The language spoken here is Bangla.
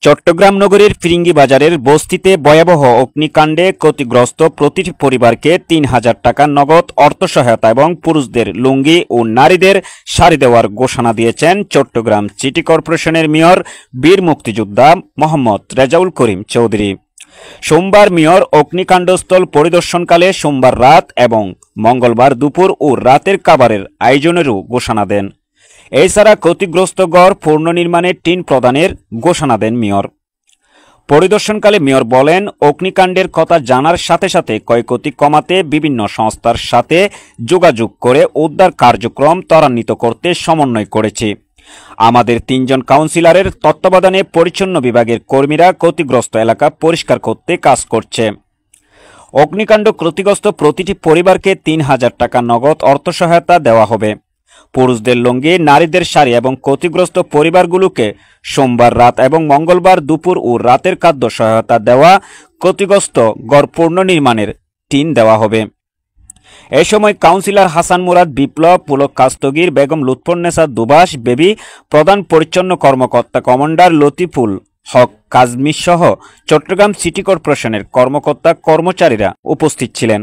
চট্টগ্রাম নগরীর ফিরিঙ্গি বাজারের বস্তিতে ভয়াবহ অগ্নিকাণ্ডে ক্ষতিগ্রস্ত প্রতিটি পরিবারকে ৩,০০০ টাকা নগদ অর্থসহায়তা এবং পুরুষদের লুঙ্গি ও নারীদের শাড়ি দেওয়ার ঘোষণা দিয়েছেন চট্টগ্রাম সিটি কর্পোরেশনের মেয়র বীর মুক্তিযোদ্ধা মোহাম্মদ রেজাউল করিম চৌধুরী। সোমবার মেয়র অগ্নিকাণ্ডস্থল পরিদর্শনকালে সোমবার রাত এবং মঙ্গলবার দুপুর ও রাতের খাবারের আয়োজনেরও ঘোষণা দেন। এছাড়া ক্ষতিগ্রস্ত ঘর পুনর্নির্মাণের টিন প্রদানের ঘোষণা দেন মেয়র। পরিদর্শনকালে মেয়র বলেন, অগ্নিকাণ্ডের কথা জানার সাথে সাথে ক্ষয়ক্ষতি কমাতে বিভিন্ন সংস্থার সাথে যোগাযোগ করে উদ্ধার কার্যক্রম ত্বরান্বিত করতে সমন্বয় করেছি। আমাদের ৩ জন কাউন্সিলরের তত্ত্বাবধানে পরিচ্ছন্ন বিভাগের কর্মীরা ক্ষতিগ্রস্ত এলাকা পরিষ্কার করতে কাজ করছে। অগ্নিকাণ্ড ক্ষতিগ্রস্ত প্রতিটি পরিবারকে ৩,০০০ টাকা নগদ অর্থসহায়তা দেওয়া হবে। পুরুষদের লুঙ্গি, নারীদের শাড়ি এবং ক্ষতিগ্রস্ত পরিবারগুলোকে সোমবার রাত এবং মঙ্গলবার দুপুর ও রাতের খাদ্য সহায়তা দেওয়া, ক্ষতিগ্রস্ত ঘর পুনর্নির্মাণের টিন দেওয়া হবে। এ সময় কাউন্সিলর হাসান মুরাদ বিপ্লব, পুলক কাস্তগীর, বেগম লুৎফুন্নেছা দুবাস বেবি, প্রধান পরিচ্ছন্ন কর্মকর্তা কমান্ডার লতিফুল হক কাজমি সহ চট্টগ্রাম সিটি কর্পোরেশনের কর্মকর্তা কর্মচারীরা উপস্থিত ছিলেন।